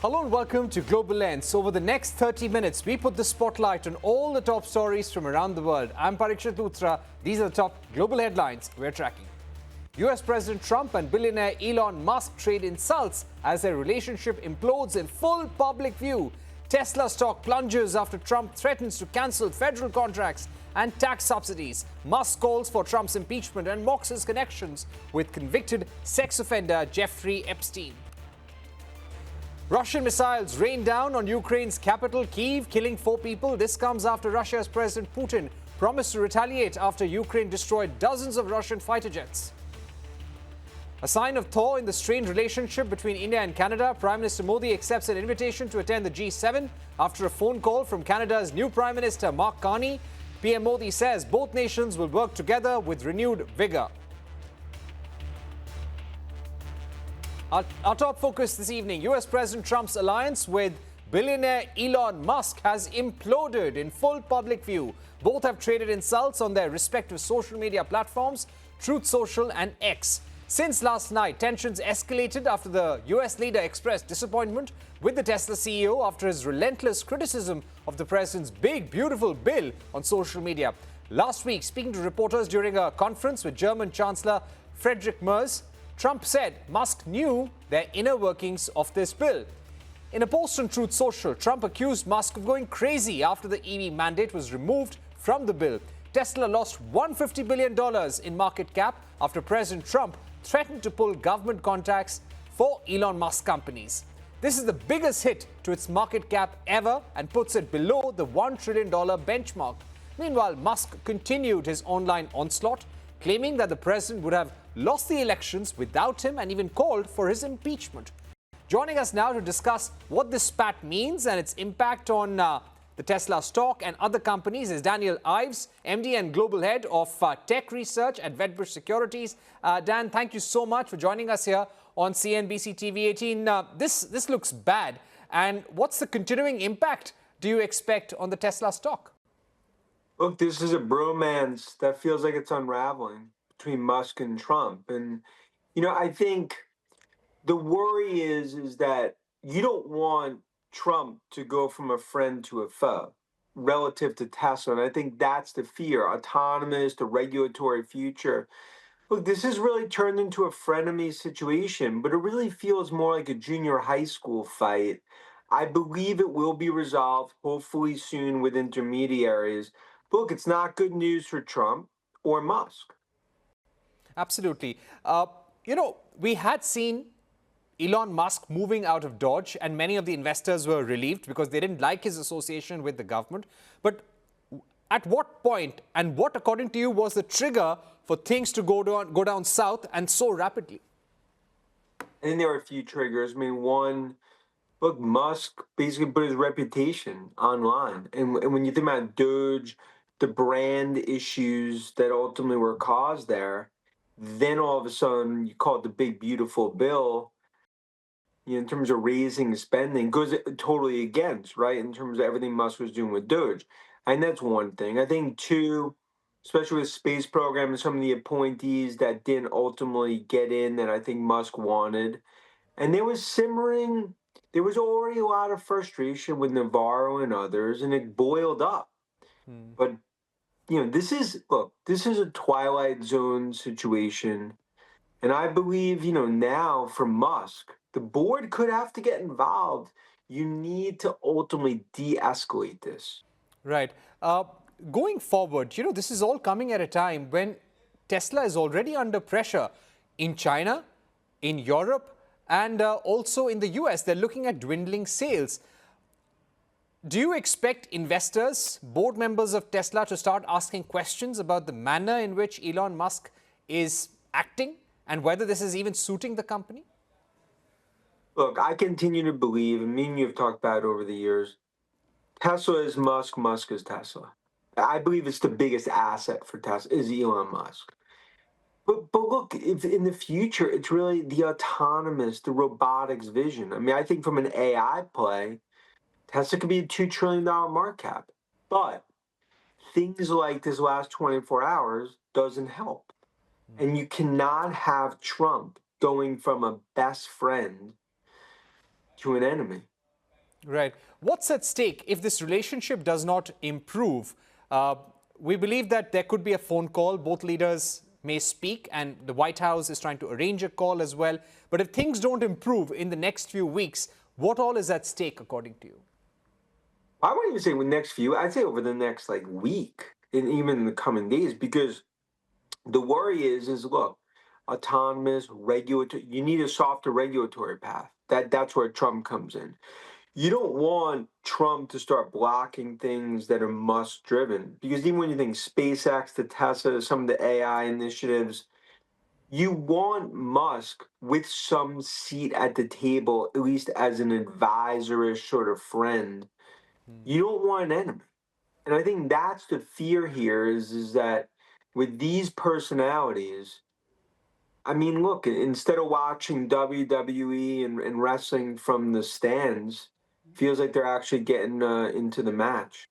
Hello and welcome to Global Lens. Over the next 30 minutes, we put the spotlight on all the top stories from around the world. I'm Parikshit Luthra. These are the top global headlines we're tracking. US President Trump and billionaire Elon Musk trade insults as their relationship implodes in full public view. Tesla stock plunges after Trump threatens to cancel federal contracts and tax subsidies. Musk calls for Trump's impeachment and mocks his connections with convicted sex offender Jeffrey Epstein. Russian missiles rain down on Ukraine's capital, Kyiv, killing 4 people. This comes after Russia's President Putin promised to retaliate after Ukraine destroyed dozens of Russian fighter jets. A sign of thaw in the strained relationship between India and Canada, Prime Minister Modi accepts an invitation to attend the G7 after a phone call from Canada's new Prime Minister Mark Carney. PM Modi says both nations will work together with renewed vigour. Our top focus this evening, US President Trump's alliance with billionaire Elon Musk has imploded in full public view. Both have traded insults on their respective social media platforms, Truth Social and X. Since last night, tensions escalated after the US leader expressed disappointment with the Tesla CEO after his relentless criticism of the president's big, beautiful bill on social media. Last week, speaking to reporters during a conference with German Chancellor Friedrich Merz, Trump said Musk knew their inner workings of this bill. In a post on Truth Social, Trump accused Musk of going crazy after the EV mandate was removed from the bill. Tesla lost $150 billion in market cap after President Trump threatened to pull government contracts for Elon Musk companies. This is the biggest hit to its market cap ever and puts it below the $1 trillion benchmark. Meanwhile, Musk continued his online onslaught, claiming that the president would have lost the elections without him and even called for his impeachment. Joining us now to discuss what this spat means and its impact on the Tesla stock and other companies is Dan Ives, MD and Global Head of Tech Research at Wedbush Securities. Dan, thank you so much for joining us here on CNBC-TV18. This looks bad. And what's the continuing impact do you expect on the Tesla stock? Look, this is a bromance that feels like it's unraveling between Musk and Trump. And, I think the worry is that you don't want Trump to go from a friend to a foe relative to Tesla. And I think that's the fear, autonomous, the regulatory future. Look, this has really turned into a frenemy situation, but it really feels more like a junior high school fight. I believe it will be resolved, hopefully soon, with intermediaries. But look, it's not good news for Trump or Musk. Absolutely. We had seen Elon Musk moving out of Dodge, and many of the investors were relieved because they didn't like his association with the government. But at what point and what, according to you, was the trigger for things to go down south and so rapidly? I think there are a few triggers. I mean, one, look, Musk basically put his reputation online. And when you think about Doge, the brand issues that ultimately were caused there, then all of a sudden you call it the big, beautiful bill, in terms of raising spending, goes totally against, right, in terms of everything Musk was doing with Doge. And that's one thing. I think, two, especially with space program and some of the appointees that didn't ultimately get in that I think Musk wanted. And there was already a lot of frustration with Navarro and others, and it boiled up. But this is a Twilight Zone situation. And I believe, now for Musk, the board could have to get involved. You need to ultimately de-escalate this. Right. Going forward, this is all coming at a time when Tesla is already under pressure in China, in Europe, and also in the US. They're looking at dwindling sales. Do you expect investors, board members of Tesla, to start asking questions about the manner in which Elon Musk is acting and whether this is even suiting the company? Look, I continue to believe, and me and you have talked about it over the years, Tesla is Musk, Musk is Tesla. I believe it's the biggest asset for Tesla is Elon Musk. But look, if in the future, it's really the autonomous, the robotics vision. I mean, I think from an AI play, Tesla could be a $2 trillion market cap. But things like this last 24 hours doesn't help. And you cannot have Trump going from a best friend to an enemy. Right. What's at stake if this relationship does not improve? We believe that there could be a phone call. Both leaders may speak, and the White House is trying to arrange a call as well. But if things don't improve in the next few weeks, what all is at stake, according to you? I wouldn't even say the next few. I'd say over the next week and even in the coming days, because the worry is look, autonomous regulatory. You need a softer regulatory path. That's where Trump comes in. You don't want Trump to start blocking things that are Musk driven, because even when you think SpaceX, to Tesla, some of the AI initiatives, you want Musk with some seat at the table, at least as an advisorish sort of friend. You don't want an enemy. And I think that's the fear here is that with these personalities, I mean, look, instead of watching WWE and wrestling from the stands, feels like they're actually getting into the match.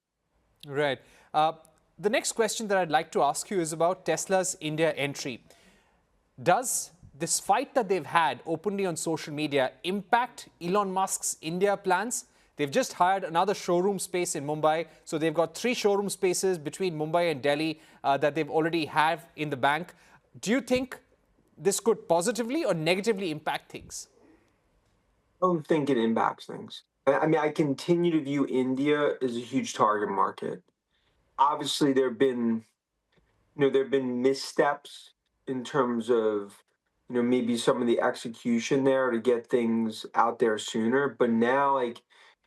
Right. The next question that I'd like to ask you is about Tesla's India entry. Does this fight that they've had openly on social media impact Elon Musk's India plans? They've just hired another showroom space in Mumbai. So they've got 3 showroom spaces between Mumbai and Delhi that they've already have in the bank. Do you think this could positively or negatively impact things? I don't think it impacts things. I mean, I continue to view India as a huge target market. Obviously, there have been missteps in terms of, maybe some of the execution there to get things out there sooner. But now,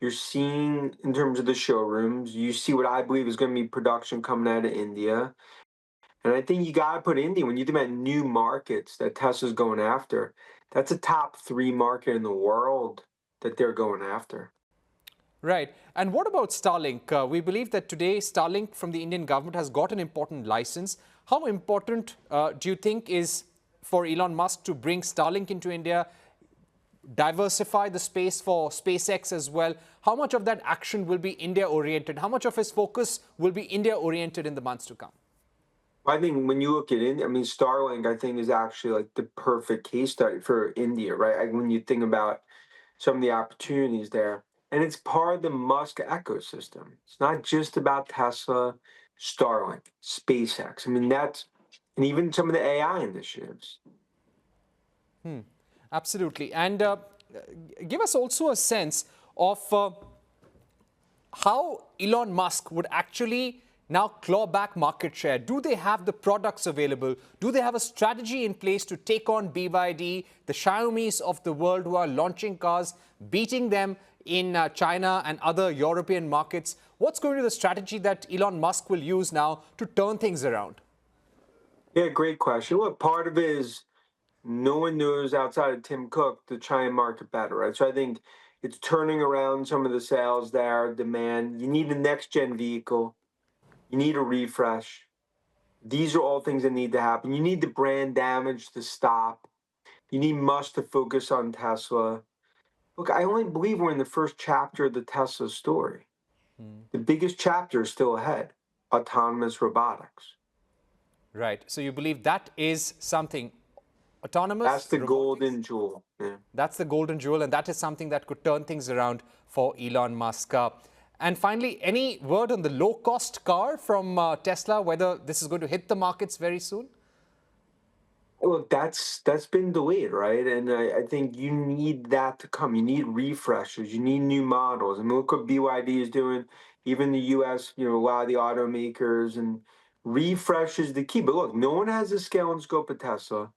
you're seeing in terms of the showrooms, you see what I believe is going to be production coming out of India. And I think you got to put India, when you think about new markets that Tesla's going after, that's a top 3 market in the world that they're going after. Right. And what about Starlink? We believe that today Starlink from the Indian government has got an important license. How important do you think is for Elon Musk to bring Starlink into India, diversify the space for SpaceX as well? How much of that action will be India-oriented? How much of his focus will be India-oriented in the months to come? I think when you look at India, I mean, Starlink, I think, is actually the perfect case study for India, right? When you think about some of the opportunities there. And it's part of the Musk ecosystem. It's not just about Tesla, Starlink, SpaceX. I mean, and even some of the AI initiatives. Absolutely. And give us also a sense of how Elon Musk would actually now claw back market share. Do they have the products available? Do they have a strategy in place to take on BYD, the Xiaomis of the world who are launching cars, beating them in China and other European markets? What's going to be the strategy that Elon Musk will use now to turn things around? Yeah, great question. Look, part of it is no one knows outside of Tim Cook the China market better, right? So I think it's turning around some of the sales there, demand. You need a next-gen vehicle. You need a refresh. These are all things that need to happen. You need the brand damage to stop. You need Musk to focus on Tesla. Look, I only believe we're in the first chapter of the Tesla story. The biggest chapter is still ahead, autonomous robotics. Right. So you believe that is something autonomous That's the robotics. golden jewel. Yeah. That's the golden jewel, and that is something that could turn things around for Elon Musk. And finally, any word on the low-cost car from Tesla, whether this is going to hit the markets very soon? Look, that's been delayed, right? And I think you need that to come. You need refreshes. You need new models. I mean, look what BYD is doing. Even the U.S., a lot of the automakers, and refresh is the key. But look, no one has the scale and scope of Tesla.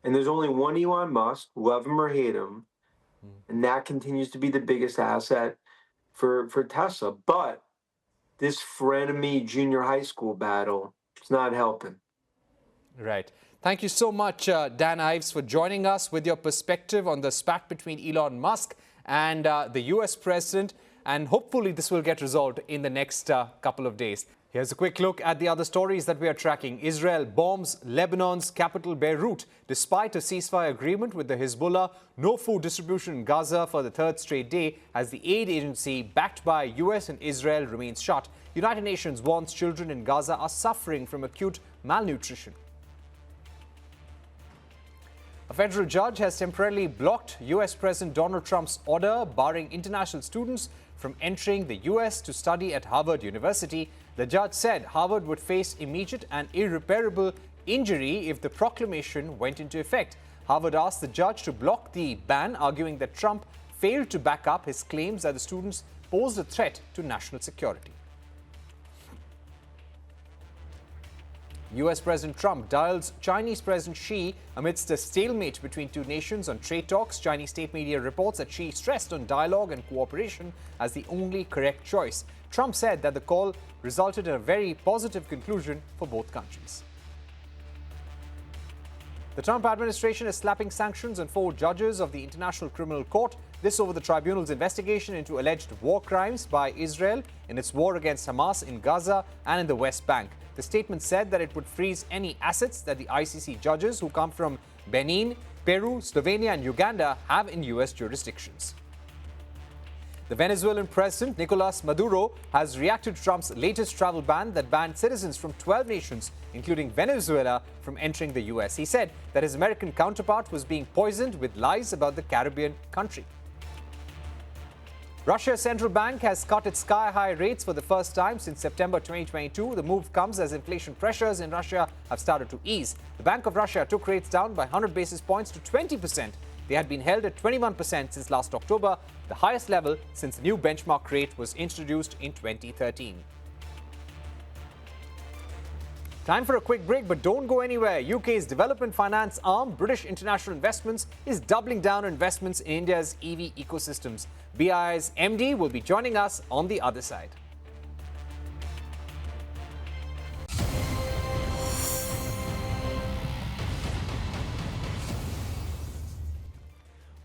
And there's only one Elon Musk, love him or hate him. And that continues to be the biggest asset for Tesla. But this frenemy junior high school battle, it's not helping. Right. Thank you so much, Dan Ives, for joining us with your perspective on the spat between Elon Musk and the US president. And hopefully this will get resolved in the next couple of days. Here's a quick look at the other stories that we are tracking. Israel bombs Lebanon's capital Beirut. Despite a ceasefire agreement with the Hezbollah, no food distribution in Gaza for the 3rd straight day as the aid agency backed by US and Israel remains shut. United Nations warns children in Gaza are suffering from acute malnutrition. A federal judge has temporarily blocked U.S. President Donald Trump's order barring international students from entering the U.S. to study at Harvard University. The judge said Harvard would face immediate and irreparable injury if the proclamation went into effect. Harvard asked the judge to block the ban, arguing that Trump failed to back up his claims that the students posed a threat to national security. U.S. President Trump dials Chinese President Xi amidst a stalemate between two nations on trade talks. Chinese state media reports that Xi stressed on dialogue and cooperation as the only correct choice. Trump said that the call resulted in a very positive conclusion for both countries. The Trump administration is slapping sanctions on 4 judges of the International Criminal Court. This over the tribunal's investigation into alleged war crimes by Israel in its war against Hamas in Gaza and in the West Bank. The statement said that it would freeze any assets that the ICC judges who come from Benin, Peru, Slovenia and Uganda have in U.S. jurisdictions. The Venezuelan president, Nicolas Maduro, has reacted to Trump's latest travel ban that banned citizens from 12 nations, including Venezuela, from entering the U.S. He said that his American counterpart was being poisoned with lies about the Caribbean country. Russia's central bank has cut its sky-high rates for the first time since September 2022. The move comes as inflation pressures in Russia have started to ease. The Bank of Russia took rates down by 100 basis points to 20%. They had been held at 21% since last October, the highest level since the new benchmark rate was introduced in 2013. Time for a quick break, but don't go anywhere. UK's development finance arm, British International Investments, is doubling down on investments in India's EV ecosystems. BI's MD will be joining us on the other side.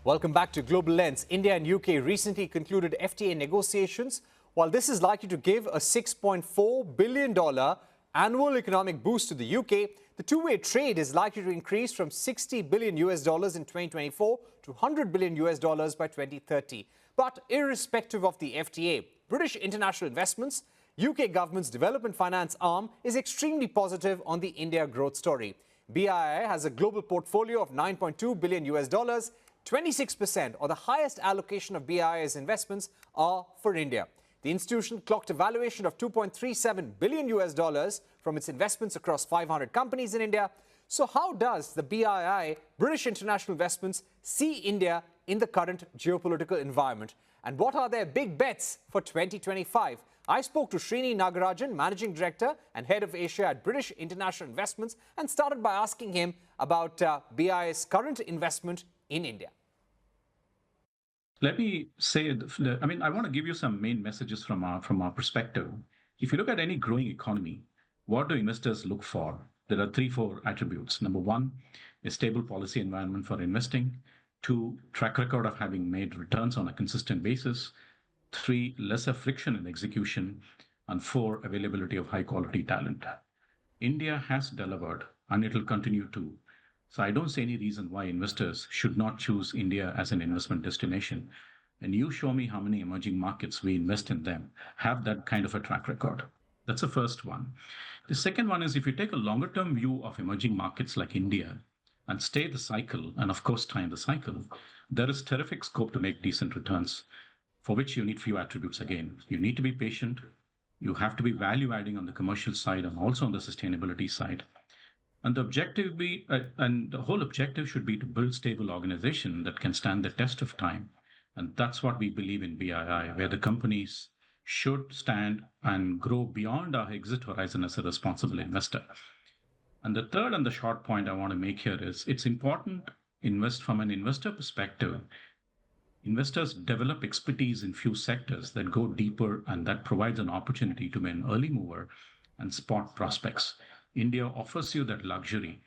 Welcome back to Global Lens. India and UK recently concluded FTA negotiations. While this is likely to give a $6.4 billion annual economic boost to the UK, the two-way trade is likely to increase from $60 billion in 2024 to $100 billion by 2030. But irrespective of the FTA, British International Investments, UK government's development finance arm, is extremely positive on the India growth story. BII has a global portfolio of $9.2 billion. 26%, or the highest allocation of BII's investments, are for India. The institution clocked a valuation of $2.37 billion from its investments across 500 companies in India. So how does the BII, British International Investments, see India in the current geopolitical environment? And what are their big bets for 2025? I spoke to Srini Nagarajan, Managing Director and Head of Asia at British International Investments, and started by asking him about BII's current investment in India. Let me say, I want to give you some main messages from our perspective. If you look at any growing economy, what do investors look for? There are 3-4 attributes. Number 1, a stable policy environment for investing. 2, track record of having made returns on a consistent basis. 3, lesser friction in execution. And 4, availability of high quality talent. India has delivered, and it will continue to. So I don't see any reason why investors should not choose India as an investment destination. And you show me how many emerging markets we invest in them have that kind of a track record. That's the first one. The second one is, if you take a longer term view of emerging markets like India and stay the cycle, and of course time the cycle, there is terrific scope to make decent returns, for which you need few attributes again. You need to be patient. You have to be value adding on the commercial side and also on the sustainability side. And the whole objective should be to build stable organization that can stand the test of time. And that's what we believe in BII, where the companies should stand and grow beyond our exit horizon as a responsible investor. And the third and the short point I want to make here is, it's important from an investor perspective. Investors develop expertise in few sectors that go deeper, and that provides an opportunity to be an early mover and spot prospects. India offers you that luxury,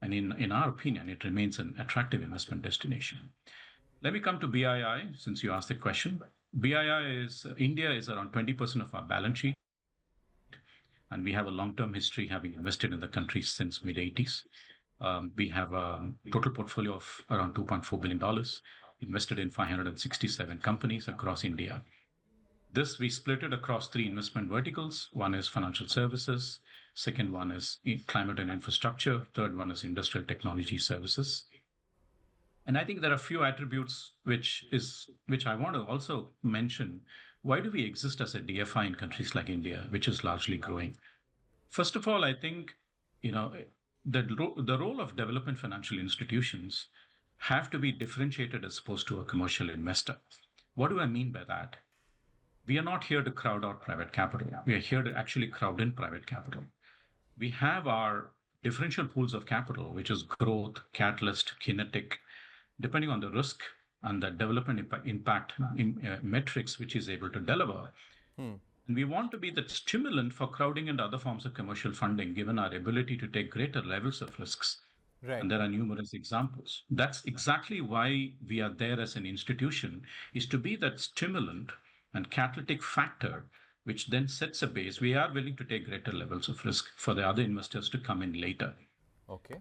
and in our opinion, it remains an attractive investment destination. Let me come to BII, since you asked the question. India is around 20% of our balance sheet, and we have a long-term history having invested in the country since mid-80s. We have a total portfolio of around $2.4 billion, invested in 567 companies across India. This, we split it across 3 investment verticals. One is financial services, second one is climate and infrastructure, third one is industrial technology services. And I think there are a few attributes which I want to also mention. Why do we exist as a DFI in countries like India, which is largely growing? First of all, I think you know the role of development financial institutions have to be differentiated as opposed to a commercial investor. What do I mean by that? We are not here to crowd out private capital. We are here to actually crowd in private capital. We have our differential pools of capital, which is growth, catalyst, kinetic, depending on the risk and the development impact metrics which is able to deliver. And we want to be the stimulant for crowding into other forms of commercial funding, given our ability to take greater levels of risks. Right. And there are numerous examples. That's exactly why we are there as an institution, is to be that stimulant and catalytic factor, which then sets a base. We are willing to take greater levels of risk for the other investors to come in later. Okay.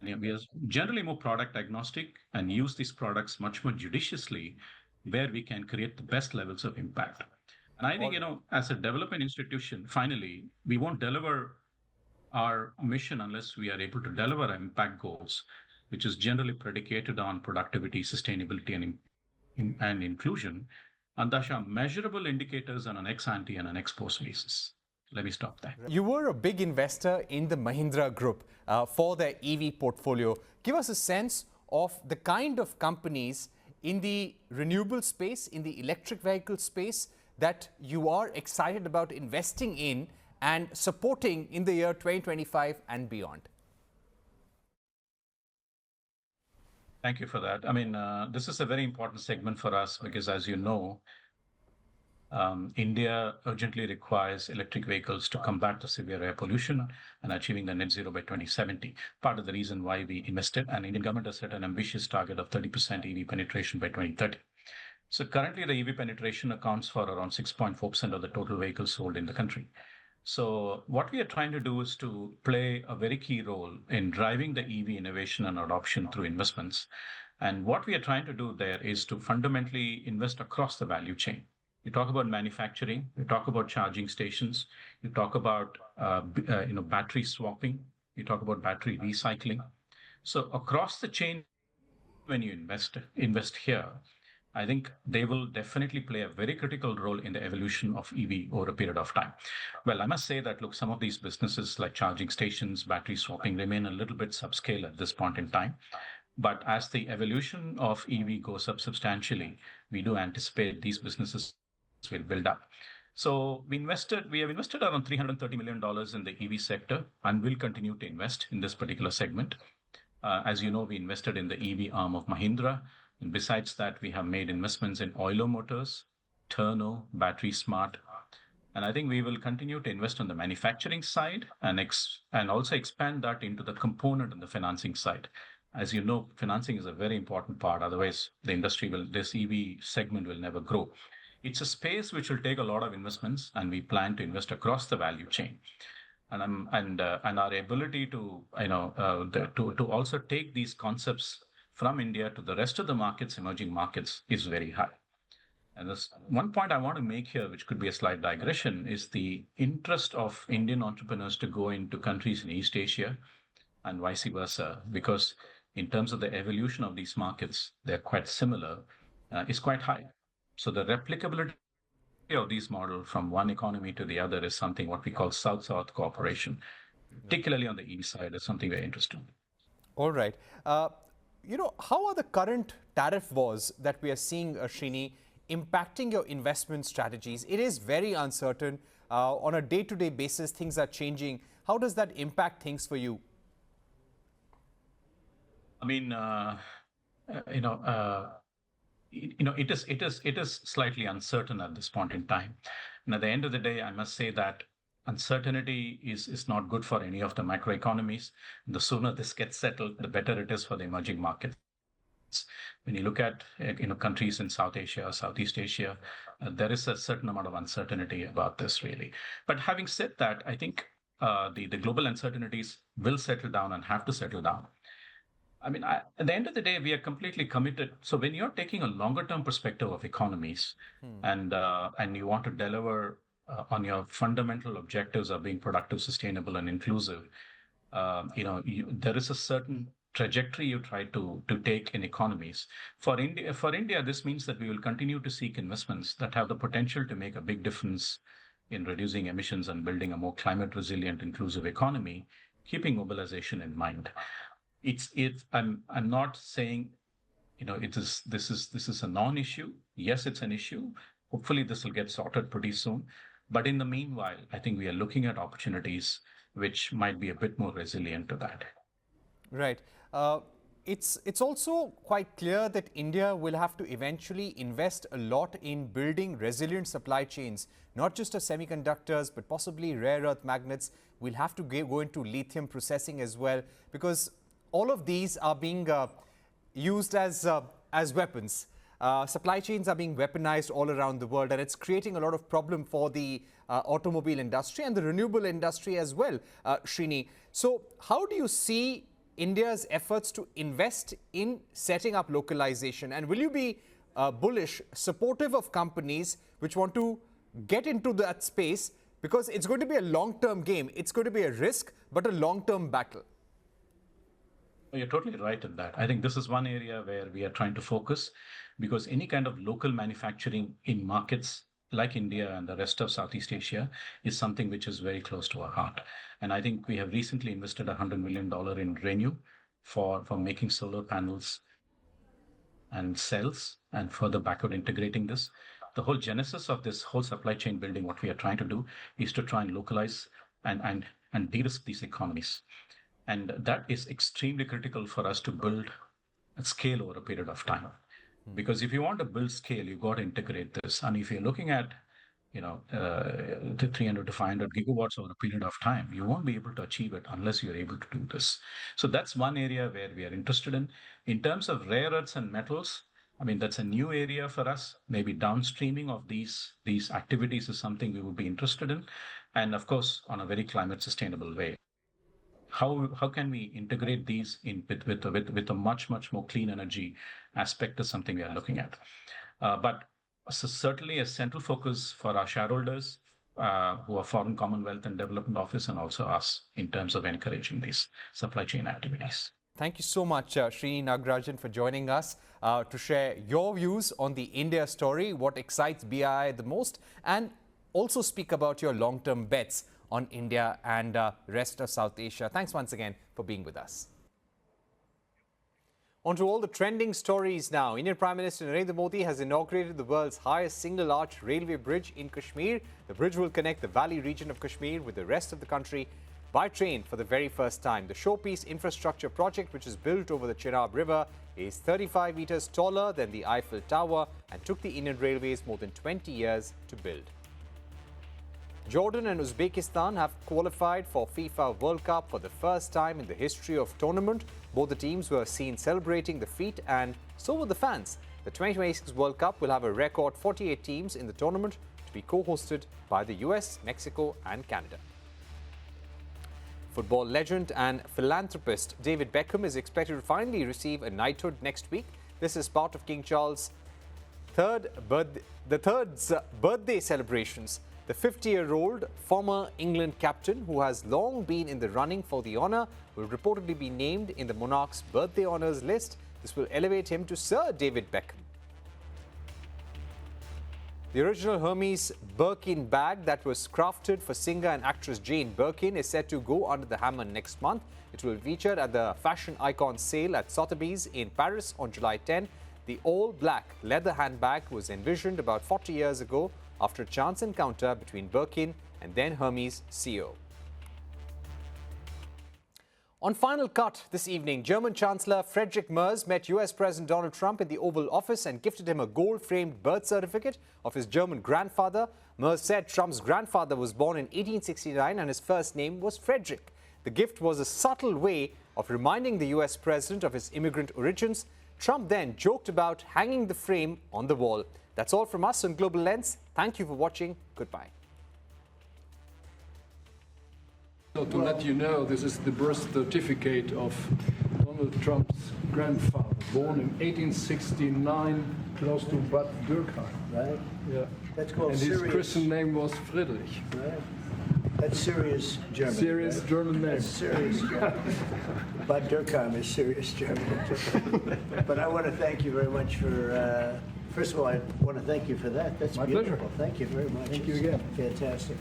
We are generally more product agnostic and use these products much more judiciously where we can create the best levels of impact. And I think, as a development institution, finally, we won't deliver our mission unless we are able to deliver our impact goals, which is generally predicated on productivity, sustainability, and inclusion. And thus are measurable indicators on an ex-ante and an ex-post basis. Let me stop there. You were a big investor in the Mahindra Group for their EV portfolio. Give us a sense of the kind of companies in the renewable space, in the electric vehicle space, that you are excited about investing in and supporting in the year 2025 and beyond. Thank you for that. I mean, this is a very important segment for us because, as you know, India urgently requires electric vehicles to combat the severe air pollution and achieving the net zero by 2070. Part of the reason why we invested, and Indian government has set an ambitious target of 30% EV penetration by 2030. So currently the EV penetration accounts for around 6.4% of the total vehicles sold in the country. So what we are trying to do is to play a very key role in driving the EV innovation and adoption through investments. And what we are trying to do there is to fundamentally invest across the value chain. You talk about manufacturing, you talk about charging stations, you talk about battery swapping, you talk about battery recycling. So across the chain, when you invest here, I think they will definitely play a very critical role in the evolution of EV over a period of time. Well, I must say that, look, some of these businesses like charging stations, battery swapping remain a little bit subscale at this point in time. But as the evolution of EV goes up substantially, we do anticipate these businesses will build up. So we have invested around $330 million in the EV sector and will continue to invest in this particular segment. As you know, we invested in the EV arm of Mahindra. And besides that, we have made investments in Oilo Motors, Turno, Battery Smart. And I think we will continue to invest on the manufacturing side and also expand that into the component and the financing side. As you know, financing is a very important part. Otherwise, this EV segment will never grow. It's a space which will take a lot of investments, and we plan to invest across the value chain. And our ability to also take these concepts from India to the rest of the markets, emerging markets, is very high. And this one point I want to make here, which could be a slight digression, is the interest of Indian entrepreneurs to go into countries in East Asia and vice versa, because in terms of the evolution of these markets, they're quite similar, is quite high. So the replicability of these models from one economy to the other is something what we call South-South cooperation, particularly on the EV side, is something we're interested in. All right. How are the current tariff wars that we are seeing, Srini, impacting your investment strategies? It is very uncertain. On a day-to-day basis, things are changing. How does that impact things for you? I mean, it is slightly uncertain at this point in time. And at the end of the day, I must say that uncertainty is not good for any of the macroeconomies. The sooner this gets settled, the better it is for the emerging markets. When you look at countries in South Asia, Southeast Asia, there is a certain amount of uncertainty about this, really. But having said that, I think the global uncertainties will settle down and have to settle down. I mean, at the end of the day, we are completely committed. So when you're taking a longer-term perspective of economies and you want to deliver on your fundamental objectives of being productive, sustainable, and inclusive, there is a certain trajectory you try to take in economies. For India, this means that we will continue to seek investments that have the potential to make a big difference in reducing emissions and building a more climate resilient, inclusive economy, keeping mobilization in mind. I'm not saying, this is a non-issue. Yes, it's an issue. Hopefully this will get sorted pretty soon. But in the meanwhile, I think we are looking at opportunities which might be a bit more resilient to that. Right. It's also quite clear that India will have to eventually invest a lot in building resilient supply chains, not just of semiconductors, but possibly rare earth magnets. We'll have to go into lithium processing as well, because all of these are being used as weapons. Supply chains are being weaponized all around the world, and it's creating a lot of problem for the automobile industry and the renewable industry as well, Srini. So how do you see India's efforts to invest in setting up localization? And will you be bullish, supportive of companies which want to get into that space? Because it's going to be a long-term game. It's going to be a risk, but a long-term battle. You're totally right in that. I think this is one area where we are trying to focus, because any kind of local manufacturing in markets like India and the rest of Southeast Asia is something which is very close to our heart. And I think we have recently invested $100 million in Renew for making solar panels and cells and further backward integrating this. The whole genesis of this whole supply chain building, what we are trying to do is to try and localize and de-risk these economies. And that is extremely critical for us to build a scale over a period of time. Because if you want to build scale, you've got to integrate this. And if you're looking at, the 300 to 500 gigawatts over a period of time, you won't be able to achieve it unless you're able to do this. So that's one area where we are interested in. In terms of rare earths and metals, I mean, that's a new area for us. Maybe downstreaming of these activities is something we would be interested in. And of course, on a very climate sustainable way. How can we integrate these in with a much more clean energy aspect is something we are looking at. But certainly a central focus for our shareholders who are Foreign Commonwealth and Development Office, and also us in terms of encouraging these supply chain activities. Thank you so much, Srini Nagarajan, for joining us to share your views on the India story, what excites BII the most, and also speak about your long-term bets on India and rest of South Asia. Thanks once again for being with us. On to all the trending stories now. Indian Prime Minister Narendra Modi has inaugurated the world's highest single-arch railway bridge in Kashmir. The bridge will connect the valley region of Kashmir with the rest of the country by train for the very first time. The showpiece infrastructure project, which is built over the Chenab River, is 35 meters taller than the Eiffel Tower and took the Indian Railways more than 20 years to build. Jordan and Uzbekistan have qualified for FIFA World Cup for the first time in the history of tournament. Both the teams were seen celebrating the feat, and so were the fans. The 2026 World Cup will have a record 48 teams in the tournament, to be co-hosted by the US, Mexico and Canada. Football legend and philanthropist David Beckham is expected to finally receive a knighthood next week. This is part of King Charles' third birthday celebrations. The 50-year-old former England captain, who has long been in the running for the honour, will reportedly be named in the monarch's birthday honours list. This will elevate him to Sir David Beckham. The original Hermes Birkin bag that was crafted for singer and actress Jane Birkin is set to go under the hammer next month. It will feature at the fashion icon sale at Sotheby's in Paris on July 10. The all-black leather handbag was envisioned about 40 years ago after a chance encounter between Birkin and then Hermes CEO. On Final Cut this evening, German Chancellor Friedrich Merz met US President Donald Trump in the Oval Office and gifted him a gold-framed birth certificate of his German grandfather. Merz said Trump's grandfather was born in 1869 and his first name was Frederick. The gift was a subtle way of reminding the US president of his immigrant origins. Trump then joked about hanging the frame on the wall. That's all from us on Global Lens. Thank you for watching. Goodbye. So to let you know, this is the birth certificate of Donald Trump's grandfather, born in 1869, close to Bad Dürkheim. Right? Yeah. That's called and his Sirius. Christian name was Friedrich. Right? That's serious German. Serious right? German name. That's serious German. Bad Dürkheim is serious German. But I want to thank you very much for, first of all, I want to thank you for that. That's My beautiful. pleasure. Thank you very much. Thank you It's again. Fantastic.